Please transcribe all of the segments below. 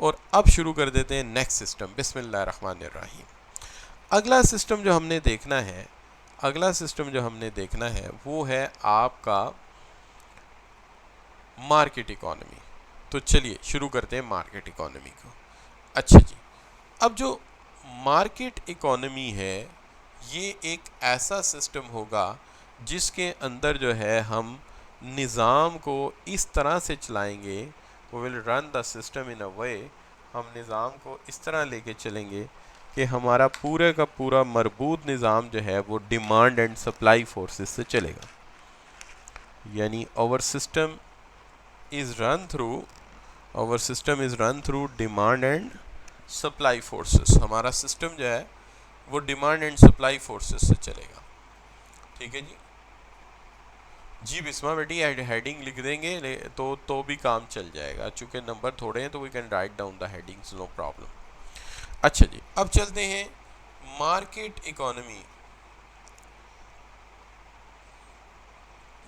और अब शुरू कर देते हैं नेक्स्ट सिस्टम। बिस्मिल्लाहिर्रहमानिर्रहीम। अगला सिस्टम जो हमने देखना है वो है आपका मार्केट इकोनॉमी। तो चलिए शुरू करते हैं मार्केट इकोनॉमी को। अच्छा जी, अब जो मार्केट इकोनॉमी है ये एक ऐसा सिस्टम होगा जिसके अंदर जो है हम निज़ाम को इस तरह से चलाएंगे, we will run the system in a way, हम निज़ाम को इस तरह लेके चलेंगे कि हमारा पूरे का पूरा मरबूत निज़ाम जो है वो डिमांड एंड सप्लाई फोर्सेस से चलेगा। यानी our system is run through demand and supply forces. हमारा सिस्टम जो है वो डिमांड एंड सप्लाई फोर्सेस से चलेगा। ठीक है जी। जी बिस्मा बेटी हेडिंग लिख देंगे तो भी काम चल जाएगा, चूंकि नंबर थोड़े हैं तो we can write down the headings, no problem. अच्छा जी, अब चलते हैं मार्केट इकोनॉमी।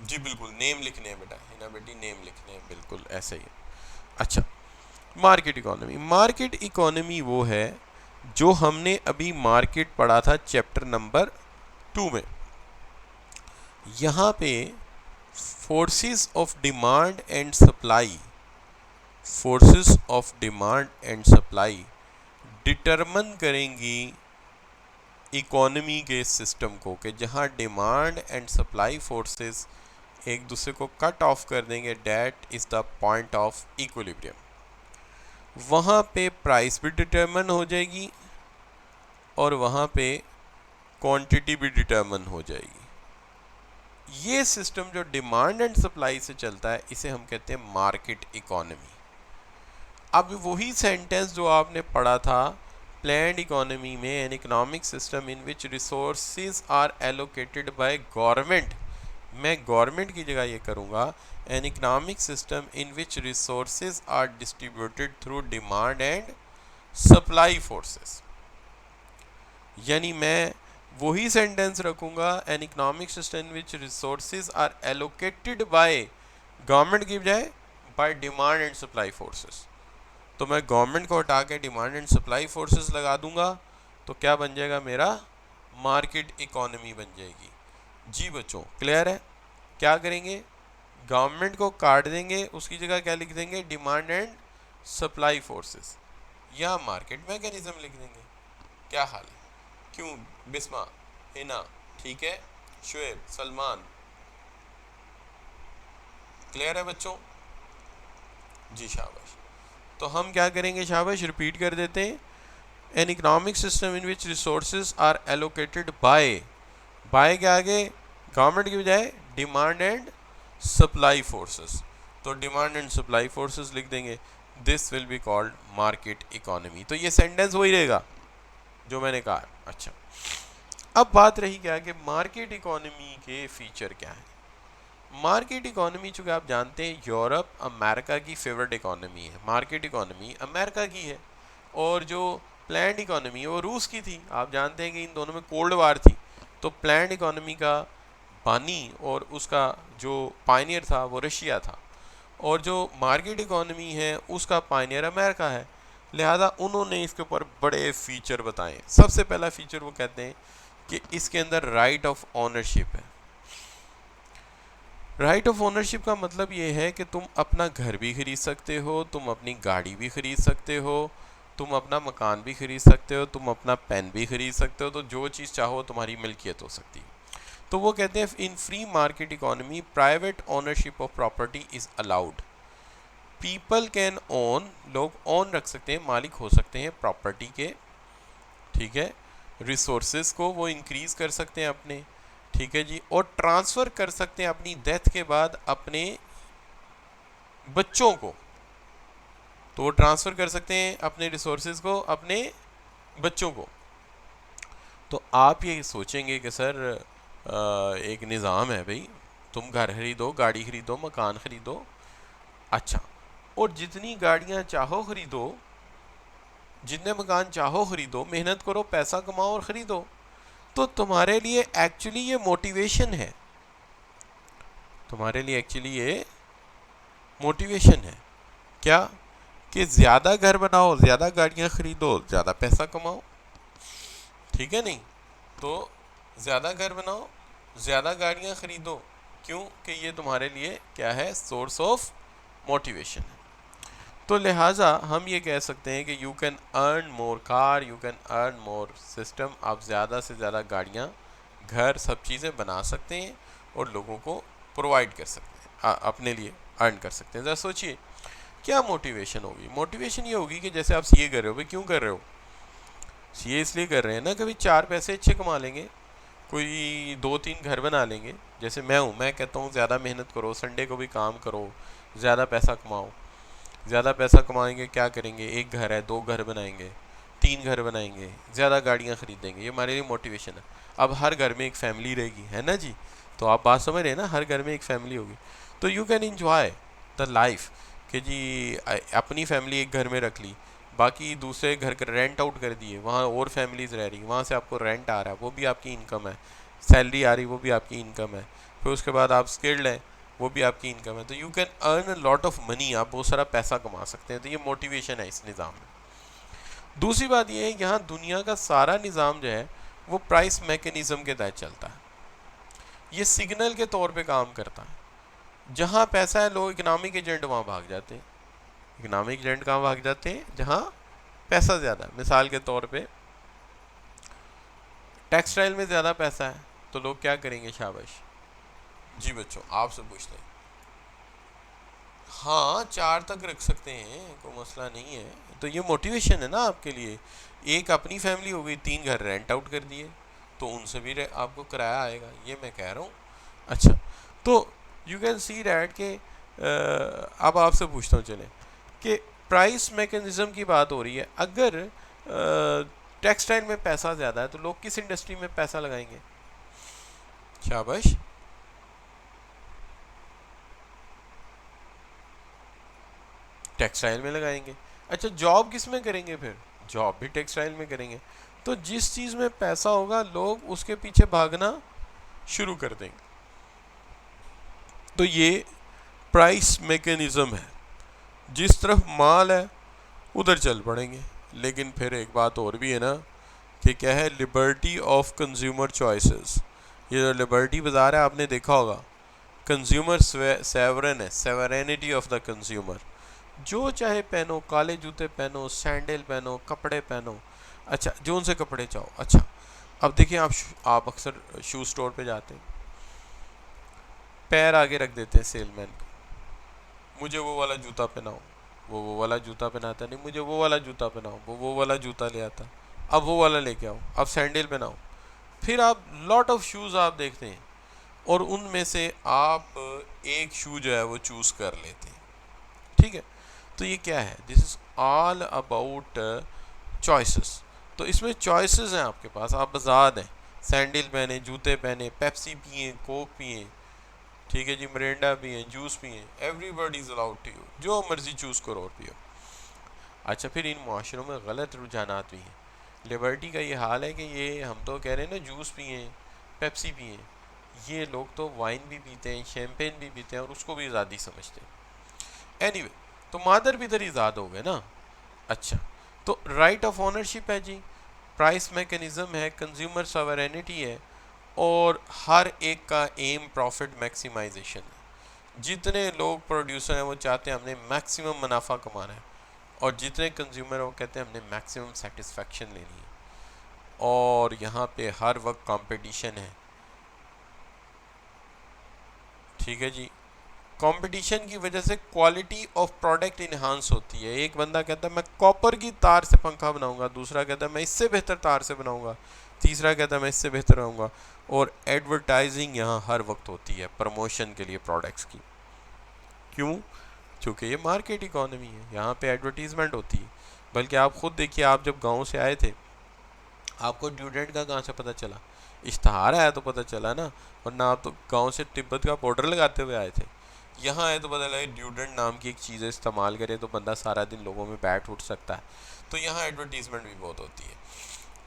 जी बिल्कुल, नेम लिखने हैं बेटा, है ना बेटी, नेम लिखने हैं, बिल्कुल ऐसे ही है। अच्छा, मार्केट इकोनॉमी वो है जो हमने अभी मार्केट पढ़ा था चैप्टर नंबर 2 में। यहाँ पे forces of demand and supply determine करेंगी इकोनॉमी के सिस्टम को, कि जहाँ डिमांड एंड सप्लाई फोर्सेस एक दूसरे को कट ऑफ कर देंगे, that is the point of equilibrium. वहाँ पे प्राइस भी डिटरमिन हो जाएगी और वहाँ पे क्वांटिटी भी डिटरमिन हो जाएगी। ये सिस्टम जो डिमांड एंड सप्लाई से चलता है इसे हम कहते हैं मार्केट इकोनॉमी। अब वही सेंटेंस जो आपने पढ़ा था प्लान्ड इकोनॉमी में, an economic system in which resources are allocated by government, मैं गवर्नमेंट की जगह ये करूँगा, an economic system in which resources are distributed through demand and supply forces. यानी मैं वही सेंटेंस रखूँगा, an economic system in which resources are allocated by government की बजाय by demand and supply forces. तो मैं गवर्नमेंट को हटा के डिमांड एंड सप्लाई फोर्सेस लगा दूंगा तो क्या बन जाएगा, मेरा मार्केट इकोनॉमी बन जाएगी। जी बच्चों क्लियर है? क्या करेंगे, गवर्नमेंट को काट देंगे, उसकी जगह क्या लिख देंगे, डिमांड एंड सप्लाई फोर्सेस, या मार्केट मैकेनिज्म लिख देंगे। क्या हाल है? क्यों बिस्मा, हिना, ठीक है, शुएब, सलमान, क्लियर है बच्चों? जी शाबाश। तो हम क्या करेंगे, शाबाश, रिपीट कर देते हैं, an economic system in which resources are allocated by के आगे गवर्नमेंट की बजाय डिमांड एंड सप्लाई फोर्सेस, तो डिमांड एंड सप्लाई फोर्सेस लिख देंगे, this will be called market economy. तो ये सेंटेंस वही रहेगा जो मैंने कहा। अच्छा, अब बात रही क्या कि मार्केट इकोनॉमी के फीचर क्या है। मार्केट इकोनॉमी चूँकि आप जानते हैं यूरोप अमेरिका की फेवरेट इकोनॉमी है, मार्केट इकोनॉमी अमेरिका की है, और जो प्लान्ड इकोनॉमी है वो रूस की थी। आप जानते हैं कि इन दोनों में कोल्ड वार थी, तो प्लान्ड इकोनॉमी का बानी और उसका जो पायनियर था वो रशिया था, और जो मार्केट इकोनॉमी है उसका पायनियर अमेरिका है। लिहाजा उन्होंने इसके ऊपर बड़े फीचर बताए। सबसे पहला फीचर वो कहते हैं कि इसके अंदर राइट ऑफ ओनरशिप है। राइट ऑफ ओनरशिप का मतलब ये है कि तुम अपना घर भी खरीद सकते हो, तुम अपनी गाड़ी भी खरीद सकते हो, तुम अपना मकान भी खरीद सकते हो, तुम अपना पेन भी खरीद सकते हो, तो जो चीज़ चाहो तुम्हारी मिल्कियत हो सकती है। तो वो कहते हैं in free market economy private ownership of property is allowed. People can own, लोग ओन रख सकते हैं, मालिक हो सकते हैं प्रॉपर्टी के, ठीक है, रिसोर्सेज को वो इंक्रीज़ कर सकते हैं अपने, ठीक है जी, और ट्रांसफ़र कर सकते हैं अपनी डेथ के बाद अपने बच्चों को। तो वो ट्रांसफ़र कर सकते हैं अपने रिसोर्सेज को अपने बच्चों को। तो आप ये सोचेंगे कि सर एक निज़ाम है भाई, तुम घर खरीदो, गाड़ी खरीदो, मकान खरीदो, अच्छा, और जितनी गाड़ियाँ चाहो खरीदो, जितने मकान चाहो खरीदो, मेहनत करो, पैसा कमाओ और ख़रीदो। तो तुम्हारे लिए एक्चुअली ये मोटिवेशन है, तुम्हारे लिए एक्चुअली ये मोटिवेशन है क्या, कि ज़्यादा घर बनाओ, ज़्यादा गाड़ियाँ खरीदो, ज़्यादा पैसा कमाओ, ठीक है नहीं? तो ज़्यादा घर बनाओ, ज़्यादा गाड़ियाँ खरीदो, क्यों कि ये तुम्हारे लिए क्या है, सोर्स ऑफ मोटिवेशन है। तो लिहाजा हम ये कह सकते हैं कि you can earn more car, you can earn more system, आप ज़्यादा से ज़्यादा गाड़ियाँ, घर, सब चीज़ें बना सकते हैं और लोगों को प्रोवाइड कर सकते हैं, अपने लिए अर्न कर सकते हैं। ज़रा सोचिए क्या मोटिवेशन होगी। मोटिवेशन ये होगी कि जैसे आप सीए कर रहे हो, भाई क्यों कर रहे हो, सीए इसलिए कर रहे हैं ना, कभी 4 पैसे अच्छे कमा लेंगे, कोई 2-3 घर बना लेंगे। जैसे मैं हूँ, मैं कहता हूँ ज़्यादा मेहनत करो, संडे को भी काम करो, ज़्यादा पैसा कमाओ। ज़्यादा पैसा कमाएंगे, क्या करेंगे, 1 घर है 2 घर बनाएंगे, 3 घर बनाएंगे, ज़्यादा गाड़ियाँ खरीदेंगे, ये हमारे लिए मोटिवेशन है। अब हर घर में एक फैमिली रहेगी, है ना जी? तो आप बात समझ रहे हैं ना, हर घर में एक फैमिली होगी, तो you can enjoy the life कि जी अपनी फैमिली एक घर में रख ली, बाकी दूसरे घर का रेंट आउट कर दिए, वहाँ और फैमिलीज़ रह रही, वहाँ से आपको रेंट आ रहा है, वो भी आपकी इनकम है, सैलरी आ रही, वो भी आपकी इनकम है, फिर उसके बाद आप स्किल्ड हैं, वो भी आपकी इनकम है, तो you can earn a lot of money, आप बहुत सारा पैसा कमा सकते हैं। तो ये मोटिवेशन है इस निज़ाम में। दूसरी बात ये है, यहाँ दुनिया का सारा निज़ाम जो है वो प्राइस मैकेनिज्म के तहत चलता है, ये सिग्नल के तौर पे काम करता है। जहाँ पैसा है, लोग इकोनॉमिक एजेंट वहाँ भाग जाते हैं। इकोनॉमिक एजेंट कहाँ भाग जाते हैं, जहाँ पैसा ज़्यादा है। मिसाल के तौर पे टेक्सटाइल में ज़्यादा पैसा है, तो लोग क्या करेंगे, शाबाश जी बच्चों आपसे पूछते हैं। हाँ 4 तक रख सकते हैं, कोई मसला नहीं है। तो ये मोटिवेशन है ना आपके लिए। एक अपनी फैमिली हो गई, 3 घर रेंट आउट कर दिए, तो उनसे भी आपको किराया आएगा, ये मैं कह रहा हूँ। अच्छा, तो यू कैन सी डैट के अब आपसे पूछता हूँ चले कि प्राइस मैकेनिज्म की बात हो रही है। अगर टेक्सटाइल में पैसा ज़्यादा है तो लोग किस इंडस्ट्री में पैसा लगाएंगे, शाबाश, टेक्सटाइल में लगाएंगे। अच्छा, जॉब किस में करेंगे, फिर जॉब भी टेक्सटाइल में करेंगे। तो जिस चीज़ में पैसा होगा लोग उसके पीछे भागना शुरू कर देंगे। तो ये प्राइस मैकेनिज्म है, जिस तरफ माल है उधर चल पड़ेंगे। लेकिन फिर एक बात और भी है ना कि क्या है, लिबर्टी ऑफ कंज्यूमर चॉइसेस। ये जो लिबर्टी बाजार है आपने देखा होगा, कंज्यूमर सेवरन है, सेवरेनिटी ऑफ द कंज्यूमर। जो चाहे पहनो, काले जूते पहनो, सैंडल पहनो, कपड़े पहनो, अच्छा जो उनसे कपड़े चाहो। अच्छा अब देखिए, आप अक्सर शू स्टोर पे जाते हैं, पैर आगे रख देते हैं सेलमैन को, मुझे वो वाला जूता पहनाओ, वो वाला जूता पहनाता नहीं, मुझे वो वाला जूता पहनाओ, वो वाला जूता ले आता, अब वो वाला लेके आओ, अब सैंडल पहनाओ। फिर आप लॉट ऑफ शूज़ आप देखते हैं और उनमें से आप एक शू जो है वो चूज़ कर लेते हैं, ठीक है। तो ये क्या है, this is all about choices. तो इसमें चॉइसेस हैं आपके पास, आप आज़ाद हैं, सैंडल पहने, जूते पहने, पेप्सी पिए, कोक पिए, ठीक है जी, मरिंडा पिए, जूस पिए, everybody is allowed to you, जो मर्जी चूज़ करो और पियो। अच्छा, फिर इन माशरों में गलत रुझानात भी हैं। लिबर्टी का ये हाल है कि ये हम तो कह रहे हैं ना जूस पिए, पेप्सी पिए, ये लोग तो वाइन भी पीते हैं, शैम्पेन भी पीते हैं और उसको भी आज़ादी समझते हैं। एनीवे, तो मादर भी इधर आज़ाद हो गए ना। अच्छा, तो राइट ऑफ ऑनरशिप है जी, प्राइस मैकेनिज्म है, कंज्यूमर सॉवरेनिटी है, और हर एक का एम प्रॉफिट मैक्सिमाइजेशन है। जितने लोग प्रोड्यूसर हैं वो चाहते हैं हमने मैक्सिमम मुनाफा कमाना है, और जितने कंज्यूमर हैं वो कहते हैं हमने मैक्सिमम सेटिस्फैक्शन लेनी है। और यहाँ पे हर वक्त कंपटीशन है, ठीक है जी। कंपटीशन की वजह से क्वालिटी ऑफ प्रोडक्ट इन्हांस होती है। एक बंदा कहता है मैं कॉपर की तार से पंखा बनाऊंगा, दूसरा कहता है मैं इससे बेहतर तार से बनाऊंगा, तीसरा कहता है मैं इससे बेहतर बनाऊंगा। और एडवर्टाइजिंग यहाँ हर वक्त होती है प्रमोशन के लिए प्रोडक्ट्स की। क्यों? क्योंकि ये मार्केट इकोनॉमी है, यहाँ पे एडवर्टीजमेंट होती है। बल्कि आप खुद देखिए, आप जब गाँव से आए थे आपको ड्यूडेंट का कहाँ से पता चला, इश्तहार आया तो पता चला ना, वरना आप तो गाँव से तिब्बत का बॉर्डर लगाते हुए आए थे। यहाँ आए तो पता लगा ड्यूडेंट नाम की एक चीज़ इस्तेमाल करे तो बंदा सारा दिन लोगों में बैठ उठ सकता है। तो यहाँ एडवर्टीजमेंट भी बहुत होती है।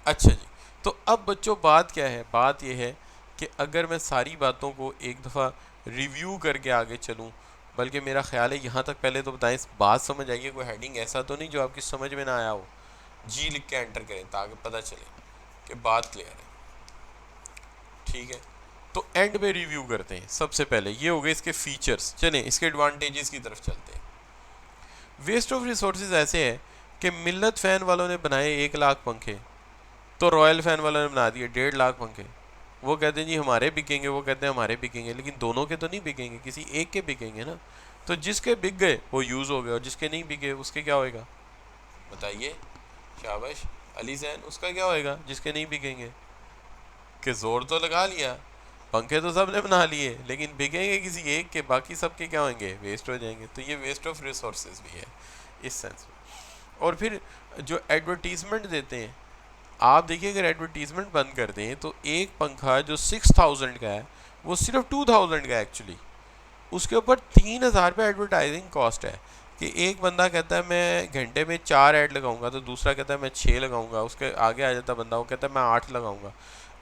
अच्छा जी, तो अब बच्चों बात क्या है, बात यह है कि अगर मैं सारी बातों को एक दफ़ा रिव्यू करके आगे चलूँ, बल्कि मेरा ख्याल है यहाँ तक पहले तो बताएं, इस बात समझ आइए, कोई हेडिंग ऐसा तो नहीं जो आपकी समझ में ना आया हो, जी लिख के एंटर करें ताकि पता चले कि बात क्लियर है। ठीक है, तो एंड में रिव्यू करते हैं। सबसे पहले ये हो गए इसके फीचर्स, चलें इसके एडवांटेजेस की तरफ चलते हैं। वेस्ट ऑफ रिसोर्सेज ऐसे है कि मिल्लत फैन वालों ने बनाए 1 लाख पंखे, तो रॉयल फैन वालों ने बना दिए 1.5 लाख पंखे। वो कहते हैं जी हमारे बिकेंगे, वो कहते हैं हमारे बिकेंगे, लेकिन दोनों के तो नहीं बिकेंगे, किसी एक के बिकेंगे ना। तो जिसके बिक गए वो यूज़ हो गए, और जिसके नहीं बिके उसके क्या होएगा बताइए। शाबाश अली जैन, उसका क्या होएगा जिसके नहीं बिकेंगे? कि जोर तो लगा लिया, पंखे तो सब ने बना लिए, लेकिन बिकेंगे किसी एक के, बाकी सबके क्या होंगे? वेस्ट हो जाएंगे। तो ये वेस्ट ऑफ रिसोर्सेज भी है इस सेंस में। और फिर जो एडवर्टीजमेंट देते हैं, आप देखिए अगर एडवर्टीजमेंट बंद कर दें तो एक पंखा जो 6000 का है वो सिर्फ 2000 का है एक्चुअली। उसके ऊपर 3000 रुपये एडवर्टाइजिंग कॉस्ट है। कि एक बंदा कहता है मैं घंटे में 4 ऐड लगाऊंगा, तो दूसरा कहता है मैं 6 लगाऊंगा, उसके आगे आ जाता बंदा वो कहता है मैं 8 लगाऊंगा।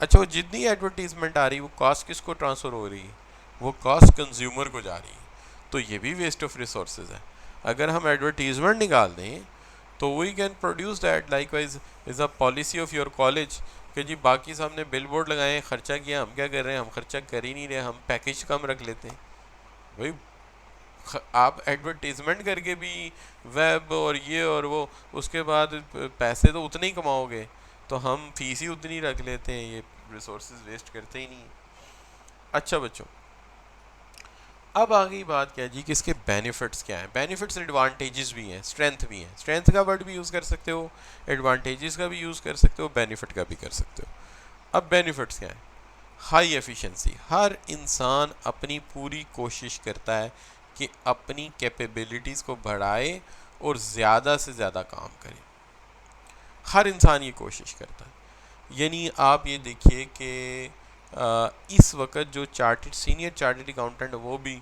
अच्छा, वो जितनी एडवर्टीजमेंट आ रही है वो कॉस्ट किसको ट्रांसफ़र हो रही है? वो कॉस्ट कंज्यूमर को जा रही है। तो ये भी वेस्ट ऑफ रिसोर्सेज है। अगर हम एडवर्टीजमेंट निकाल दें तो we can produce that. Likewise is a policy of your college कि जी बाकी साहब ने बिल बोर्ड लगाए, खर्चा किया, हम क्या कर रहे हैं? हम खर्चा कर ही नहीं रहे, हम पैकेज कम रख लेते हैं। भाई आप एडवर्टीजमेंट करके भी वेब और ये और वो, उसके बाद पैसे तो उतने ही कमाओगे, तो हम फीस ही उतनी रख लेते हैं, ये रिसोर्सेज वेस्ट करते ही नहीं। अच्छा बच्चों, अब आ गई बात क्या जी कि इसके बेनिफिट्स क्या हैं। बेनिफिट्स एडवांटेजेस भी हैं, स्ट्रेंथ भी हैं। स्ट्रेंथ का वर्ड भी यूज़ कर सकते हो, एडवांटेजेस का भी यूज़ कर सकते हो, बेनिफिट का भी कर सकते हो। अब बेनिफिट्स क्या हैं? हाई एफिशिएंसी, हर इंसान अपनी पूरी कोशिश करता है कि अपनी कैपेबिलिटीज़ को बढ़ाए और ज़्यादा से ज़्यादा काम करे। हर इंसान ये कोशिश करता है। यानी आप ये देखिए कि इस वक्त जो चार्टेड सीनियर चार्टेड अकाउंटेंट है वो भी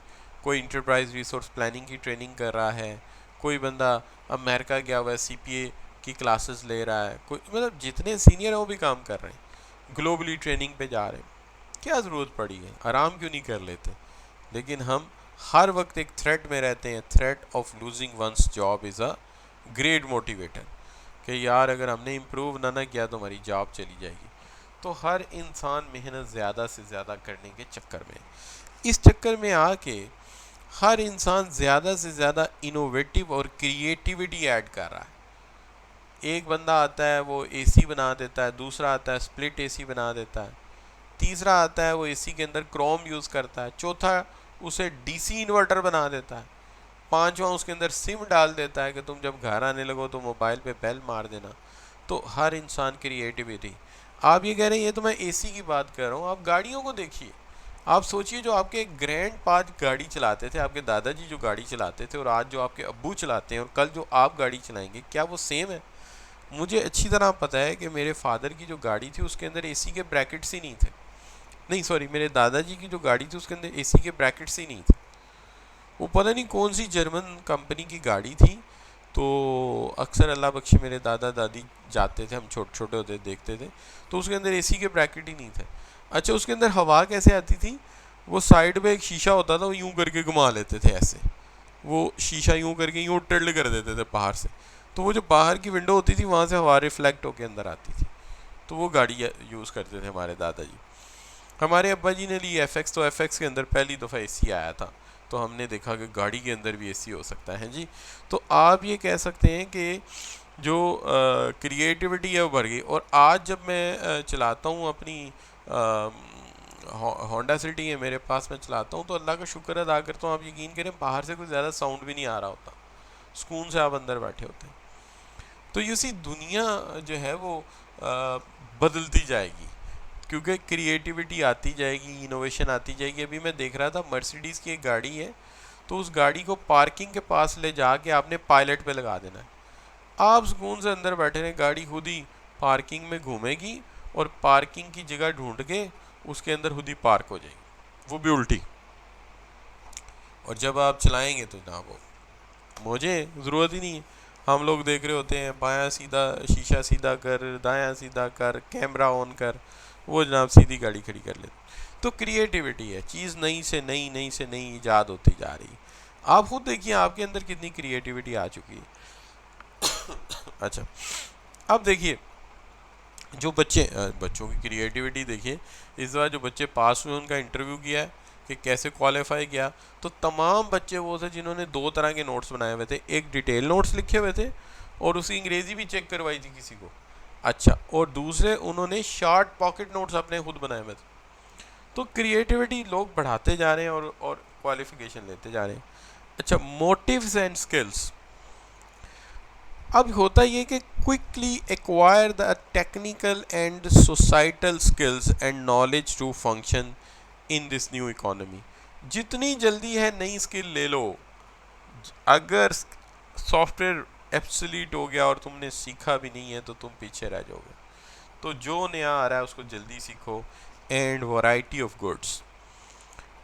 कोई इंटरप्राइज रिसोर्स प्लानिंग की ट्रेनिंग कर रहा है, कोई बंदा अमेरिका गया हुआ है सीपीए की क्लासेस ले रहा है, कोई मतलब जितने सीनियर हैं वो भी काम कर रहे हैं, ग्लोबली ट्रेनिंग पे जा रहे हैं। क्या ज़रूरत पड़ी है? आराम क्यों नहीं कर लेते? लेकिन हम हर वक्त एक थ्रेट में रहते हैं। Threat of losing one's job is a great motivator, कि यार अगर हमने इम्प्रूव ना किया तो हमारी जॉब चली जाएगी। तो हर इंसान मेहनत ज़्यादा से ज़्यादा करने के चक्कर में, इस चक्कर में आके हर इंसान ज़्यादा से ज़्यादा इनोवेटिव और क्रिएटिविटी ऐड कर रहा है। एक बंदा आता है वो एसी बना देता है, दूसरा आता है स्प्लिट एसी बना देता है, तीसरा आता है वो एसी के अंदर क्रोम यूज़ करता है, चौथा उसे डीसी इन्वर्टर बना देता है, पांचवा उसके अंदर सिम डाल देता है कि तुम जब घर आने लगो तो मोबाइल पे बेल मार देना। तो हर इंसान क्रिएटिविटी। आप ये कह रहे हैं, ये तो मैं एसी की बात कर रहा हूँ, आप गाड़ियों को देखिए। आप सोचिए जो आपके ग्रैंड पाज गाड़ी चलाते थे, आपके दादाजी जो गाड़ी चलाते थे, और आज जो आपके अब्बू चलाते हैं, और कल जो आप गाड़ी चलाएंगे, क्या वो सेम है? मुझे अच्छी तरह पता है कि मेरे फादर की जो गाड़ी थी उसके अंदर एसी के ब्रैकेट्स ही नहीं थे। नहीं सॉरी, मेरे दादाजी की जो गाड़ी थी उसके अंदर एसी के ब्रैकेट्स ही नहीं थे। वो पता नहीं कौन सी जर्मन कंपनी की गाड़ी थी। तो अक्सर अल्लाह बख्शे मेरे दादा दादी जाते थे, हम छोटे छोटे होते देखते थे, तो उसके अंदर एसी के ब्रैकेट ही नहीं थे। अच्छा, उसके अंदर हवा कैसे आती थी? वो साइड में एक शीशा होता था, वो यूं करके घुमा लेते थे ऐसे, वो शीशा यूं करके यूं टिल्ड कर देते थे बाहर से, तो वो जो बाहर की विंडो होती थी वहाँ से हवा रिफ्लेक्ट होकर अंदर आती थी। तो वो गाड़ी यूज़ करते थे हमारे दादाजी। हमारे अब्बा जी ने ली एफ एक्स, तो एफ एक्स के अंदर पहली दफ़ा एसी आया था, तो हमने देखा कि गाड़ी के अंदर भी एसी हो सकता है जी। तो आप ये कह सकते हैं कि जो क्रिएटिविटी है वो बढ़ गई। और आज जब मैं चलाता हूँ अपनी होंडा सिटी है मेरे पास, मैं चलाता हूँ तो अल्लाह का शुक्र अदा करता हूँ। आप यकीन करें बाहर से कोई ज़्यादा साउंड भी नहीं आ रहा होता, सुकून से आप अंदर बैठे होते हैं। तो ये सी दुनिया जो है वो बदलती जाएगी, क्योंकि क्रिएटिविटी आती जाएगी, इनोवेशन आती जाएगी। अभी मैं देख रहा था मर्सिडीज़ की एक गाड़ी है, तो उस गाड़ी को पार्किंग के पास ले जाके आपने पायलट पे लगा देना है। आप सुकून से अंदर बैठे रहें, गाड़ी खुद ही पार्किंग में घूमेगी और पार्किंग की जगह ढूंढ के उसके अंदर खुद ही पार्क हो जाएगी, वो भी उल्टी। और जब आप चलाएंगे तो जनाब वो मुझे ज़रूरत ही नहीं है। हम लोग देख रहे होते हैं बायां सीधा, शीशा सीधा कर, दायां सीधा कर, कैमरा ऑन कर, वो जनाब सीधी गाड़ी खड़ी कर लेते। तो क्रिएटिविटी है, चीज़ नई से नई, नई से नई ईजाद होती जा रही। आप खुद देखिए आपके अंदर कितनी क्रिएटिविटी आ चुकी है। अच्छा, अब देखिए जो बच्चों की क्रिएटिविटी देखिए, इस बार जो बच्चे पास हुए उनका इंटरव्यू किया है कि कैसे क्वालिफाई किया, तो तमाम बच्चे वो थे जिन्होंने दो तरह के नोट्स बनाए हुए थे, एक डिटेल नोट्स लिखे हुए थे और उसकी अंग्रेजी भी चेक करवाई थी किसी को। अच्छा, और दूसरे उन्होंने शॉर्ट पॉकेट नोट्स अपने खुद बनाए हुए थे। तो क्रिएटिविटी लोग बढ़ाते जा रहे हैं और क्वालिफिकेशन लेते जा रहे हैं। अच्छा, मोटिव्स एंड स्किल्स। अब होता ये कि quickly acquire the technical and societal skills and knowledge to function in this new economy. जितनी जल्दी है नई स्किल ले लो। अगर सॉफ्टवेयर एब्सोल्यूट हो गया और तुमने सीखा भी नहीं है तो तुम पीछे रह जाओगे। तो जो नया आ रहा है उसको जल्दी सीखो। एंड वैरायटी ऑफ गुड्स,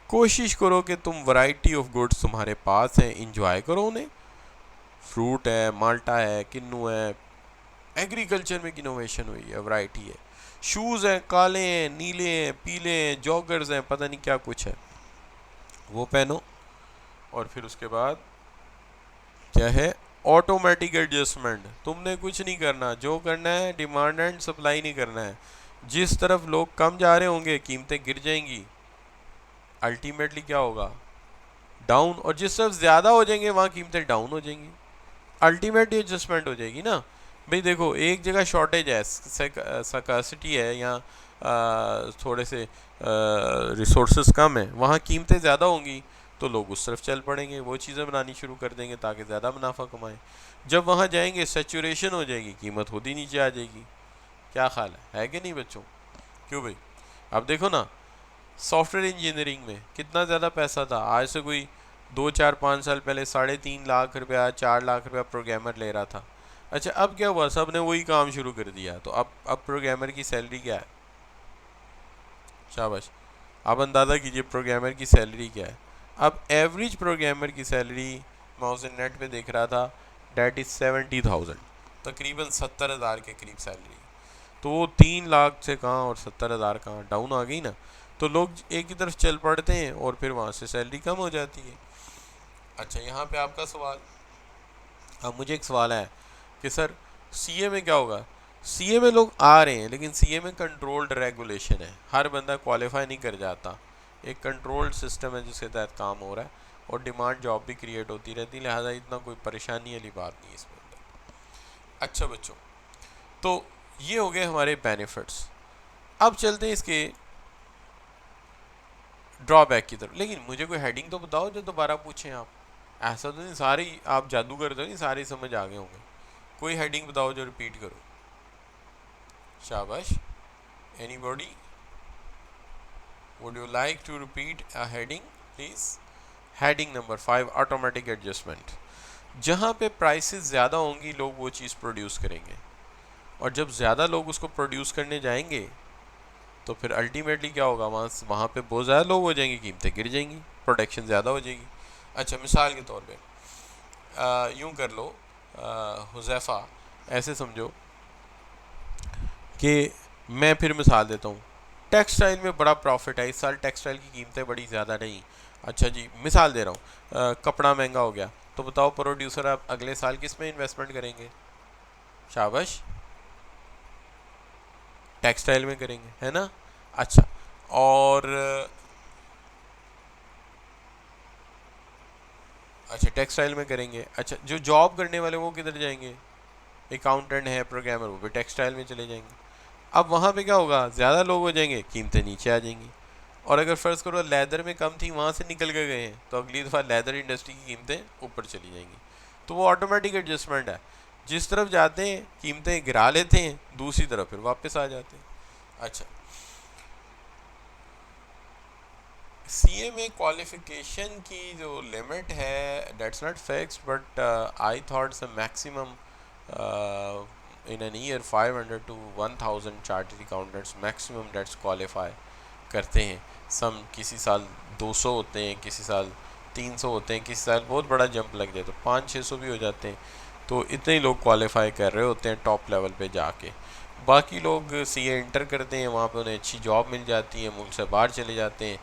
कोशिश करो कि तुम वैरायटी ऑफ गुड्स तुम्हारे पास हैं, इंजॉय करो उन्हें। फ्रूट है, माल्टा है, किन्नू है, एग्रीकल्चर में इनोवेशन हुई है, वैरायटी है। शूज़ हैं, काले हैं, नीले हैं, पीले हैं, जॉगर्स हैं, पता नहीं क्या कुछ है, वो पहनो। और फिर उसके बाद क्या है, ऑटोमेटिक एडजस्टमेंट। तुमने कुछ नहीं करना, जो करना है डिमांड एंड सप्लाई नहीं करना है। जिस तरफ लोग कम जा रहे होंगे कीमतें गिर जाएंगी, अल्टीमेटली क्या होगा, डाउन। और जिस तरफ ज़्यादा हो जाएंगे वहाँ कीमतें डाउन हो जाएंगी, अल्टीमेटली एडजस्टमेंट हो जाएगी ना। भाई देखो, एक जगह शॉर्टेज है, स्कार्सिटी है, या थोड़े से रिसोर्सेज कम है, वहाँ कीमतें ज़्यादा होंगी तो लोग उस तरफ चल पड़ेंगे, वो चीज़ें बनानी शुरू कर देंगे ताकि ज़्यादा मुनाफा कमाएं। जब वहाँ जाएंगे सेचुरेशन हो जाएगी, कीमत खुद ही नीचे आ जाएगी। क्या ख्याल है कि नहीं बच्चों? क्यों भाई? अब देखो ना, सॉफ्टवेयर इंजीनियरिंग में कितना ज़्यादा पैसा था। आज से कोई 2 4 5 साल पहले 3.5 लाख रुपया 4 लाख रुपया प्रोग्रामर ले रहा था। अच्छा, अब क्या हुआ, सब ने वही काम शुरू कर दिया, तो अब प्रोग्रामर की सैलरी क्या है? शाबाश, अब अंदाज़ा कीजिए प्रोग्रामर की सैलरी क्या है। अब एवरेज प्रोग्रामर की सैलरी मैं उसे नेट पे देख रहा था, डेट इज़ 70,000, तकरीबन 70,000 के करीब सैलरी। तो वो 3 लाख से कहाँ और 70,000 कहाँ, डाउन आ गई ना। तो लोग एक ही तरफ चल पड़ते हैं और फिर वहाँ से सैलरी कम हो जाती है। अच्छा, यहाँ पे आपका सवाल, अब मुझे एक सवाल है कि सर सीए में क्या होगा? सीए में लोग आ रहे हैं, लेकिन सीए में कंट्रोल्ड रेगुलेशन है, हर बंदा क्वालिफाई नहीं कर जाता। एक कंट्रोल्ड सिस्टम है जिसके तहत काम हो रहा है और डिमांड जॉब भी क्रिएट होती रहती है, लिहाजा इतना कोई परेशानी वाली बात नहीं है इसमें अंदर। अच्छा बच्चों, तो ये हो गए हमारे बेनिफिट्स। अब चलते हैं इसके ड्रॉबैक की तरफ। लेकिन मुझे कोई हेडिंग तो बताओ जो दोबारा पूछें आप। ऐसा तो नहीं सारे आप जादूगर तो नहीं, सारे समझ आ गए होंगे। कोई हेडिंग बताओ जो रिपीट करो। शाबाश, anybody would you like to repeat a heading please? Heading number 5, automatic adjustment. जहाँ पे प्राइसेस ज़्यादा होंगी लोग वो चीज़ प्रोड्यूस करेंगे, और जब ज़्यादा लोग उसको प्रोड्यूस करने जाएंगे तो फिर अल्टीमेटली क्या होगा, वहाँ पे बहुत ज़्यादा लोग हो जाएंगे, कीमतें गिर जाएंगी, प्रोडक्शन ज़्यादा हो जाएगी। अच्छा, मिसाल के तौर पे यूँ कर लो, हुज़ैफ़ा, ऐसे समझो कि मैं फिर मिसाल देता हूँ, टेक्सटाइल में बड़ा प्रॉफिट है इस साल, टेक्सटाइल की कीमतें बड़ी ज़्यादा नहीं। अच्छा जी, मिसाल दे रहा हूँ, कपड़ा महंगा हो गया, तो बताओ प्रोड्यूसर आप अगले साल किस में इन्वेस्टमेंट करेंगे? शाबाश, टेक्सटाइल में करेंगे, है ना। अच्छा, और अच्छा टेक्सटाइल में करेंगे। अच्छा, जो जॉब करने वाले वो किधर जाएंगे? अकाउंटेंट है, प्रोग्रामर, वो भी टेक्सटाइल में चले जाएंगे। अब वहाँ पे क्या होगा, ज़्यादा लोग हो जाएंगे, कीमतें नीचे आ जाएंगी। और अगर फ़र्ज़ करो लेदर में कम थी, वहाँ से निकल के गए हैं, तो अगली दफ़ा लेदर इंडस्ट्री की कीमतें ऊपर चली जाएंगी। तो वो ऑटोमेटिक एडजस्टमेंट है, जिस तरफ जाते हैं कीमतें गिरा लेते हैं, दूसरी तरफ फिर वापस आ जाते हैं। अच्छा, सीए में क्वालिफिकेशन की जो लिमिट है that's not fixed, but I thought the maximum in an year 500 to 1000 chartered accountants maximum that's qualify करते हैं। सम किसी साल 200 होते हैं, किसी साल 300 होते हैं, किसी साल बहुत बड़ा जंप लग जाए तो 500-600 भी हो जाते हैं। तो इतने ही लोग क्वालिफाई कर रहे होते हैं टॉप लेवल पे जाके। बाकी लोग सीए इंटर करते हैं, वहाँ पे उन्हें अच्छी जॉब मिल जाती है, मुल्क से बाहर चले जाते हैं।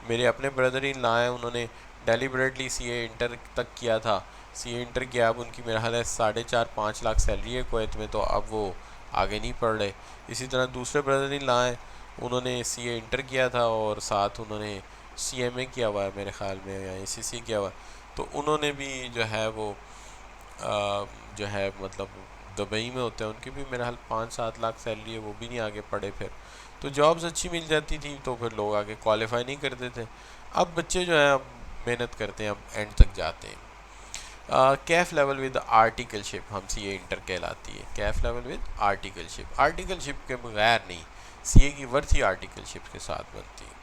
मेरे अपने ब्रदर इन लॉ हैं, उन्होंने डेलिबरेटली सीए इंटर तक किया था, सीए इंटर किया, अब उनकी मेरा ख्याल है 4.5-5 लाख सैलरी है कुवैत में, तो अब वो आगे नहीं पढ़ रहे। इसी तरह दूसरे ब्रदर इन लॉ हैं, उन्होंने सीए इंटर किया था और साथ उन्होंने सीएमए किया हुआ है मेरे ख्याल में, या एसीसी किया हुआ है, तो उन्होंने भी जो है वो जो है मतलब दुबई में होते हैं, उनकी भी मेरा हाल 5-7 लाख सैलरी है, वो भी नहीं आगे पढ़े फिर। तो जॉब्स अच्छी मिल जाती थी तो फिर लोग आगे क्वालिफाई नहीं करते थे। अब बच्चे जो है अब मेहनत करते हैं, अब एंड तक जाते हैं। कैफ लेवल विद आर्टिकलशिप हम सीए इंटर कहलाती है, Kaif level with articleship. Articleship के बगैर नहीं, सीए की वर्थ ही आर्टिकलशिप के साथ बनती है।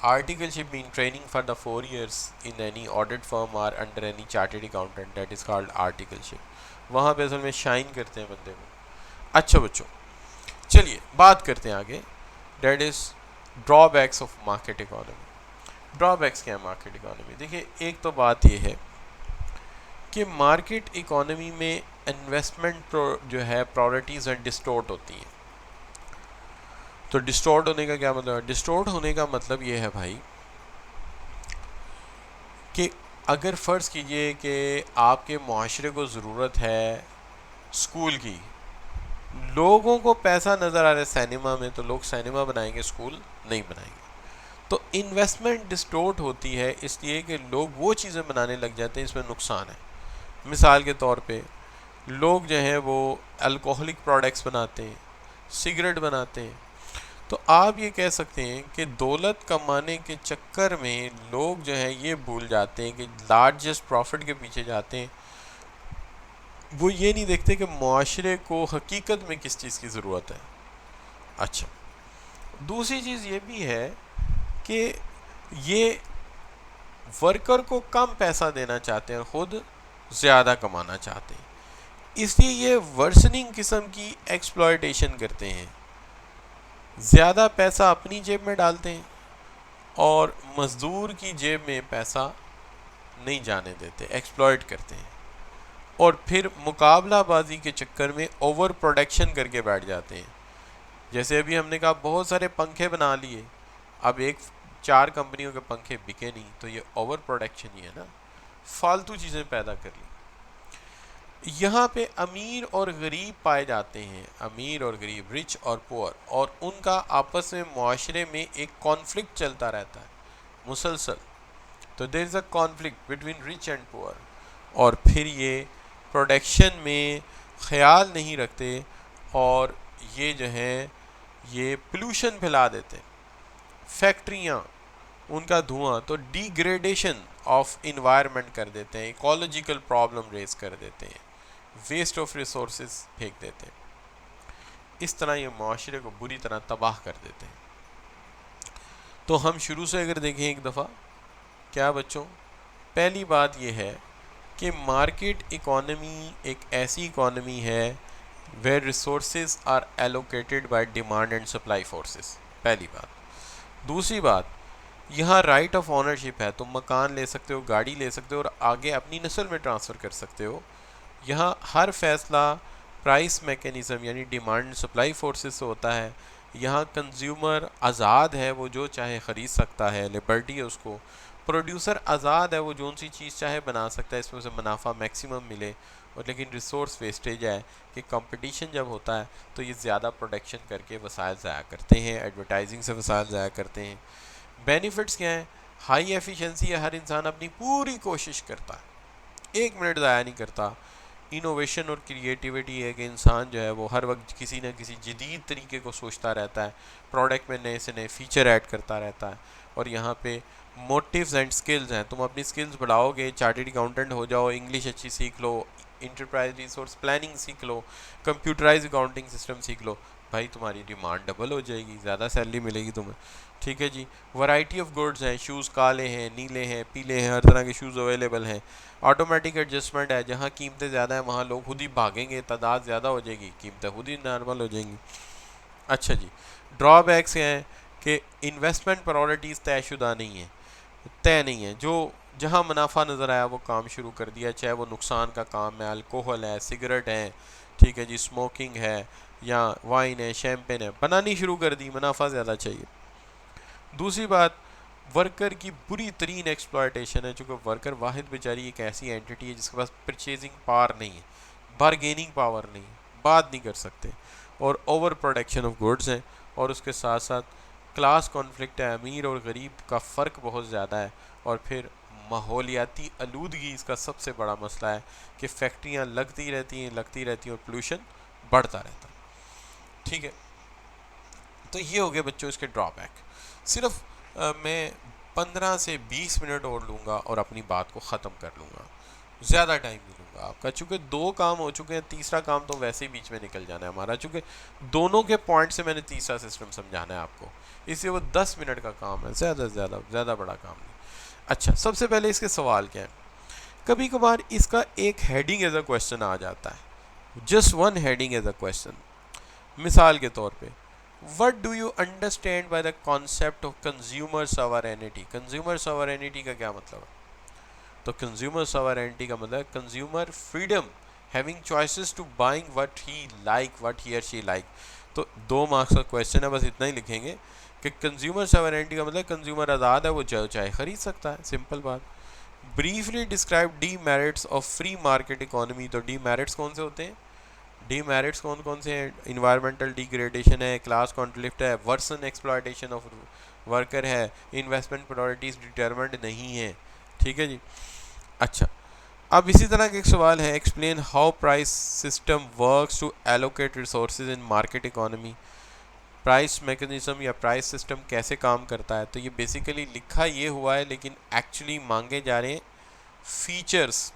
Articleship mean training for the 4 years in any audit firm or under any chartered accountant, that is called articleship. वहाँ पे असल में शाइन करते हैं बंदे को। अच्छा बच्चों, चलिए बात करते हैं आगे, that is drawbacks of market economy. Drawbacks क्या है मार्केट इकोनॉमी? देखिए, एक तो बात ये है कि मार्केट इकोनॉमी में इन्वेस्टमेंट जो है प्रायोरिटीज़ एंड डिस्टोर्ट होती हैं। तो डिस्टोर्ट होने का क्या मतलब है? डिस्टोर्ट होने का मतलब ये है भाई कि अगर फ़र्ज़ कीजिए कि आपके माशरे को ज़रूरत है स्कूल की, लोगों को पैसा नज़र आ रहा है सिनेमा में, तो लोग सिनेमा बनाएंगे, स्कूल नहीं बनाएंगे। तो इन्वेस्टमेंट डिस्टोर्ट होती है इसलिए कि लोग वो चीज़ें बनाने लग जाते हैं इसमें नुकसान है। मिसाल के तौर पे लोग जो हैं वो अल्कोहलिक प्रोडक्ट्स बनाते हैं, सिगरेट बनाते हैं। तो आप ये कह सकते हैं कि दौलत कमाने के चक्कर में लोग जो है ये भूल जाते हैं कि लार्जेस्ट प्रॉफिट के पीछे जाते हैं, वो ये नहीं देखते कि माशरे को हकीकत में किस चीज़ की ज़रूरत है। अच्छा, दूसरी चीज़ ये भी है कि ये वर्कर को कम पैसा देना चाहते हैं और ख़ुद ज़्यादा कमाना चाहते हैं, इसलिए ये वर्सनिंग किस्म की एक्सप्लॉयटेशन करते हैं, ज़्यादा पैसा अपनी जेब में डालते हैं और मज़दूर की जेब में पैसा नहीं जाने देते, एक्सप्लॉयट करते हैं, और फिर मुकाबलाबाजी के चक्कर में ओवर प्रोडक्शन करके बैठ जाते हैं। जैसे अभी हमने कहा बहुत सारे पंखे बना लिए, अब 4 कंपनियों के पंखे बिके नहीं, तो ये ओवर प्रोडक्शन ही है ना, फालतू चीज़ें पैदा कर ली। यहाँ पे अमीर और गरीब पाए जाते हैं, अमीर और गरीब, रिच और पुअर, और उनका आपस में मुआशरे में एक कॉन्फ्लिक्ट चलता रहता है मुसलसल। तो there is a conflict between rich and poor, और फिर ये प्रोडक्शन में ख्याल नहीं रखते और ये जो है ये पोल्यूशन फैला देते हैं, फैक्ट्रियाँ, उनका धुआं, तो डिग्रेडेशन ऑफ इन्वायरमेंट कर देते हैं, इकोलॉजिकल प्रॉब्लम रेज कर देते हैं, वेस्ट ऑफ रिसोर्सेज फेंक देते हैं। इस तरह ये माशरे को बुरी तरह तबाह कर देते हैं। तो हम शुरू से अगर देखें एक दफ़ा, क्या बच्चों, पहली बात ये है कि मार्केट इकोनॉमी एक ऐसी इकोनॉमी है where resources are allocated by demand and supply forces, पहली बात। दूसरी बात, यहाँ राइट ऑफ ऑनरशिप है, तुम मकान ले सकते हो, गाड़ी ले सकते हो और आगे अपनी नस्ल में ट्रांसफ़र कर सकते हो। यहाँ हर फैसला प्राइस मैकेनिज़्म यानी डिमांड सप्लाई फोर्सेस से होता है। यहाँ कंज्यूमर आज़ाद है, वो जो चाहे ख़रीद सकता है, लिबर्टी है उसको। प्रोड्यूसर आज़ाद है, वो जो सी चीज़ चाहे बना सकता है, इसमें से मुनाफा मैक्सिमम मिले। और लेकिन रिसोर्स वेस्टेज है कि कंपटीशन जब होता है तो ये ज़्यादा प्रोडक्शन करके वसाइल ज़ाया करते हैं, एडवर्टाइजिंग से वसाइल ज़ाया करते हैं। बेनिफिट्स क्या हैं? हाई एफिशिएंसी है, हर इंसान अपनी पूरी कोशिश करता है, 1 मिनट ज़ाया नहीं करता। इनोवेशन और क्रिएटिविटी है कि इंसान जो है वो हर वक्त किसी न किसी जदीद तरीके को सोचता रहता है, प्रोडक्ट में नए से नए फीचर ऐड करता रहता है। और यहाँ पे मोटिव्स एंड स्किल्स हैं, तुम अपनी स्किल्स बढ़ाओगे, चार्टर्ड अकाउंटेंट हो जाओ, इंग्लिश अच्छी सीख लो, इंटरप्राइज रिसोर्स प्लानिंग सीख लो, कंप्यूटराइज अकाउंटिंग सिस्टम सीख लो, भाई तुम्हारी डिमांड डबल हो जाएगी, ज़्यादा सैलरी मिलेगी तुम्हें। ठीक है जी। वैरायटी ऑफ गुड्स हैं, शूज़ काले हैं, नीले हैं, पीले हैं, हर तरह के शूज़ अवेलेबल हैं। ऑटोमेटिक एडजस्टमेंट है, जहाँ कीमतें ज़्यादा हैं वहाँ लोग खुद ही भागेंगे, तादाद ज़्यादा हो जाएगी, कीमतें खुद ही नॉर्मल हो जाएंगी। अच्छा जी। ड्रॉबैक्स हैं कि इन्वेस्टमेंट प्रायोरिटीज़ तयशुदा नहीं है, तय नहीं है, जो जहाँ मुनाफा नज़र आया वो काम शुरू कर दिया, चाहे वो नुकसान का काम है, अल्कोहल है, सिगरेट है, ठीक है जी, स्मोकिंग है, या वाइन है, शैम्पेन है, बनानी शुरू कर दी, मुनाफा ज़्यादा चाहिए। दूसरी बात, वर्कर की बुरी तरीन एक्सप्लॉयटेशन है, चूँकि वर्कर वाहिद बेचारी एक ऐसी एंटिटी है जिसके पास परचेजिंग पावर नहीं है, बारगेनिंग पावर नहीं है, बात नहीं कर सकते, और ओवर प्रोडक्शन ऑफ गुड्स है, और उसके साथ साथ क्लास कॉन्फ्लिक्ट है, अमीर और गरीब का फ़र्क बहुत ज़्यादा है, और फिर माहौलियाती आलूदगी इसका सबसे बड़ा मसला है कि फैक्ट्रियाँ लगती रहती हैं और पोल्यूशन बढ़ता रहता है। ठीक है, तो ये हो गए बच्चों इसके ड्रॉबैक। सिर्फ मैं 15 से 20 मिनट और लूँगा और अपनी बात को ख़त्म कर लूँगा, ज़्यादा टाइम नहीं लूँगा आपका, चूँकि 2 काम हो चुके हैं, तीसरा काम तो वैसे ही बीच में निकल जाना है हमारा, चूँकि दोनों के पॉइंट से मैंने तीसरा सिस्टम समझाना है आपको, इसलिए वो 10 मिनट का काम है, ज़्यादा बड़ा काम नहीं। अच्छा, सबसे पहले इसके सवाल क्या है। कभी कभार इसका एक हेडिंग एज अ क्वेश्चन आ जाता है, just one heading as a question. मिसाल के तौर पे, what do you understand by the concept of consumer sovereignty. Consumer sovereignty का क्या मतलब है? तो कंज्यूमर सॉवरेनिटी का मतलब consumer freedom, having choices to buying what he like, what he और शी लाइक। तो 2 मार्क्स का क्वेश्चन है, बस इतना ही लिखेंगे कि कंज्यूमर सॉवरेनिटी का मतलब कंज्यूमर आज़ाद है, वो जो चाहे खरीद सकता है, सिंपल बात। Briefly describe D merits of free market economy. तो डी मेरिट्स कौन से होते हैं? डी मेरिट्स कौन कौन से हैं? इन्वायरमेंटल डिग्रेडेशन है, क्लास कॉन्फ्लिक्ट है, वर्सन एक्सप्लॉयटेशन ऑफ वर्कर है, इन्वेस्टमेंट प्रायोरिटीज डिटरमिन्ड नहीं है। ठीक है जी। अच्छा, अब इसी तरह का एक सवाल है, explain how price system works to allocate resources in market economy. Price mechanism या प्राइस सिस्टम कैसे काम करता है? तो ये बेसिकली लिखा ये हुआ है, लेकिन एक्चुअली मांगे जा रहे हैं फीचर्स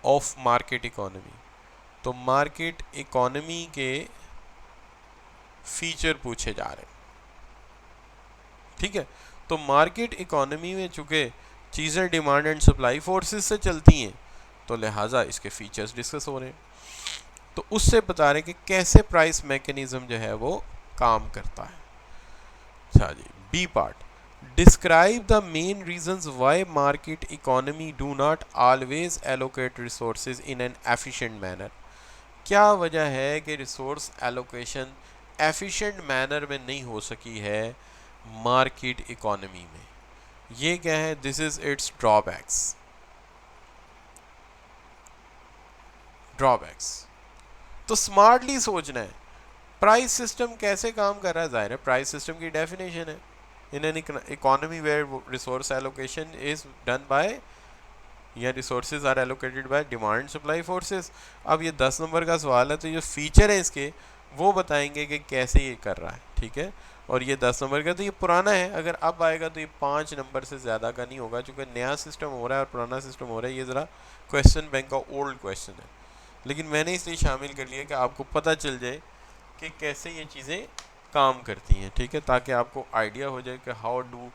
ऑफ मार्केट इकोनॉमी। तो मार्केट इकोनॉमी के फीचर पूछे जा रहे हैं। ठीक है, तो मार्केट इकोनॉमी में चूंकि चीज़ें डिमांड एंड सप्लाई फोर्सेस से चलती हैं, तो लिहाजा इसके फीचर्स डिस्कस हो रहे हैं। तो उससे बता रहे हैं कि कैसे प्राइस मैकेनिज्म जो है वो काम करता है। अच्छा जी, B part, describe the main reasons why market economy do not always allocate resources in an efficient manner. क्या वजह है कि रिसोर्स एलोकेशन एफिशिएंट मैनर में नहीं हो सकी है मार्केट इकोनॉमी में? ये क्या है? This is it's drawbacks. तो स्मार्टली सोचना है, प्राइस सिस्टम कैसे काम कर रहा है? जाहिर है प्राइस सिस्टम की डेफिनेशन है, in an economy where resource allocation is done by या resources are allocated by demand supply forces. अब ये 10 नंबर का सवाल है, तो जो फीचर है इसके वो बताएंगे कि कैसे ये कर रहा है। ठीक है, और ये 10 नंबर का, तो ये पुराना है, अगर अब आएगा तो ये 5 नंबर से ज़्यादा का नहीं होगा, क्योंकि नया सिस्टम हो रहा है और पुराना सिस्टम हो रहा है। ये ज़रा क्वेश्चन बैंक का ओल्ड क्वेश्चन है, लेकिन मैंने इसलिए शामिल कर लिया कि आपको पता चल जाए कि कैसे ये चीज़ें काम करती हैं। ठीक है, ताकि आपको आइडिया हो जाए कि how do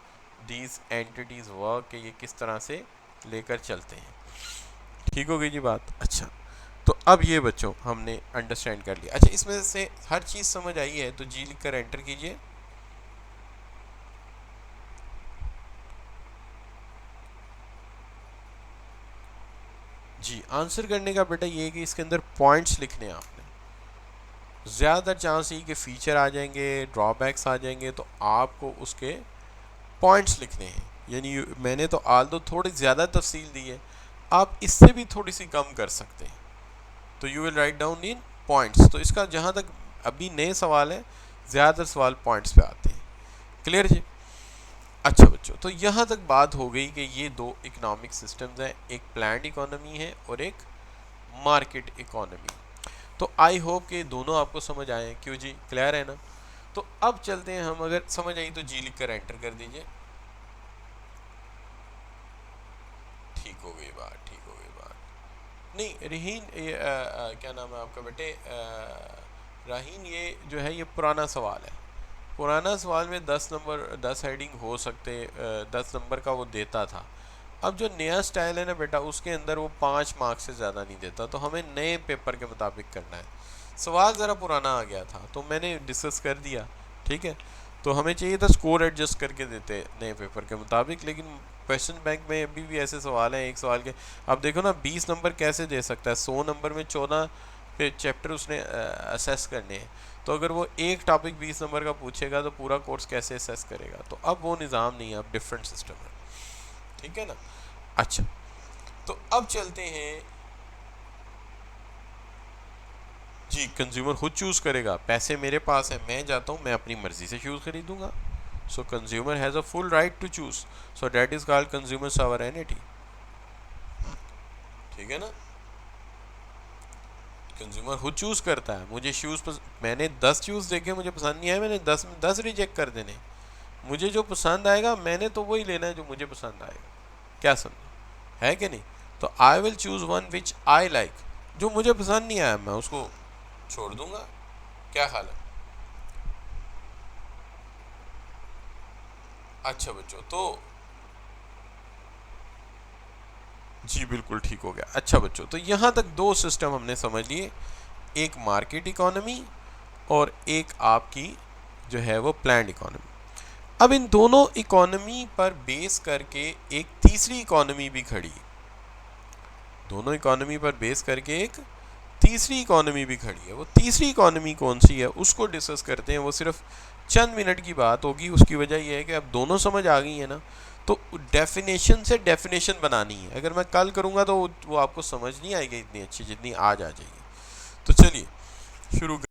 these entities work, कि ये किस तरह से लेकर चलते हैं। ठीक हो गई जी बात। अच्छा, तो अब ये बच्चों हमने अंडरस्टैंड कर लिया। अच्छा, इसमें से हर चीज़ समझ आई है तो जी लिखकर एंटर कीजिए। जी, आंसर करने का बेटा ये है कि इसके अंदर पॉइंट्स लिखने हैं आपने। ज़्यादातर चांस ही कि फीचर आ जाएंगे, ड्रॉबैक्स आ जाएंगे, तो आपको उसके पॉइंट्स लिखने हैं। यानी मैंने तो आल दो थोड़ी ज़्यादा तफसील दी है, आप इससे भी थोड़ी सी कम कर सकते हैं। तो you will write down in points. तो इसका जहाँ तक अभी नए सवाल है, ज़्यादातर सवाल पॉइंट्स पे आते हैं। क्लियर जी? अच्छा बच्चों, तो यहाँ तक बात हो गई कि ये 2 इकोनॉमिक सिस्टम्स हैं, एक प्लान्ड इकोनॉमी है और एक मार्केट इकोनॉमी। तो आई होप कि दोनों आपको समझ आए हैं। क्यों जी, क्लियर है ना? तो अब चलते हैं हम, अगर समझ आई तो जी लिख कर एंटर कर दीजिए। ठीक हो गई बात, ठीक हो गई बात। नहीं रहीन, ये क्या नाम है आपका बेटे, राहीन, ये जो है ये पुराना सवाल है। पुराना सवाल में 10 नंबर 10 हेडिंग हो सकते, 10 नंबर का वो देता था। अब जो नया स्टाइल है ना बेटा, उसके अंदर वो 5 मार्क्स से ज़्यादा नहीं देता, तो हमें नए पेपर के मुताबिक करना है। सवाल ज़रा पुराना आ गया था तो मैंने डिस्कस कर दिया। ठीक है, तो हमें चाहिए था स्कोर एडजस्ट करके देते नए पेपर के मुताबिक, लेकिन क्वेश्चन बैंक में अभी भी ऐसे सवाल हैं एक सवाल के। अब देखो ना, 20 नंबर कैसे दे सकता है? 100 नंबर में 14 फिर चैप्टर उसने असेस करने हैं। तो अगर वो एक टॉपिक 20 नंबर का पूछेगा तो पूरा कोर्स कैसे असेस करेगा? तो अब वो निज़ाम नहीं है, अब डिफरेंट सिस्टम है। ठीक है ना? अच्छा, तो अब चलते हैं जी। कंज्यूमर खुद चूज करेगा, पैसे मेरे पास है, मैं जाता हूँ, मैं अपनी मर्जी से शूज खरीदूंगा। So consumer has a full right to choose, so that is called consumer sovereignty. ठीक है ना? कंज्यूमर खुद चूज करता है। मुझे मैंने 10 चूज देखे, मुझे पसंद नहीं आया, मैंने 10 में 10 रिजेक्ट कर देने। मुझे जो पसंद आएगा मैंने तो वही लेना है जो मुझे पसंद आएगा। क्या समझे? है कि नहीं? तो I will choose one which I like. जो मुझे पसंद नहीं आया मैं उसको छोड़ दूंगा। क्या हाल है? अच्छा बच्चों, तो जी बिल्कुल ठीक हो गया। अच्छा बच्चों, तो यहाँ तक दो सिस्टम हमने समझ लिए, एक मार्केट इकोनॉमी और एक आपकी जो है वो प्लान्ड इकोनॉमी। अब इन दोनों इकोनॉमी पर बेस करके एक तीसरी इकोनॉमी भी खड़ी है। दोनों इकोनॉमी पर बेस करके एक तीसरी इकोनॉमी भी खड़ी है। वो तीसरी इकोनॉमी कौन सी है उसको डिस्कस करते हैं। वो सिर्फ चंद मिनट की बात होगी। उसकी वजह यह है कि अब दोनों समझ आ गई है ना, तो डेफिनेशन से डेफिनेशन बनानी है। अगर मैं कल करूँगा तो वो आपको समझ नहीं आएगी इतनी अच्छी जितनी आज आ जाएगी। तो चलिए शुरू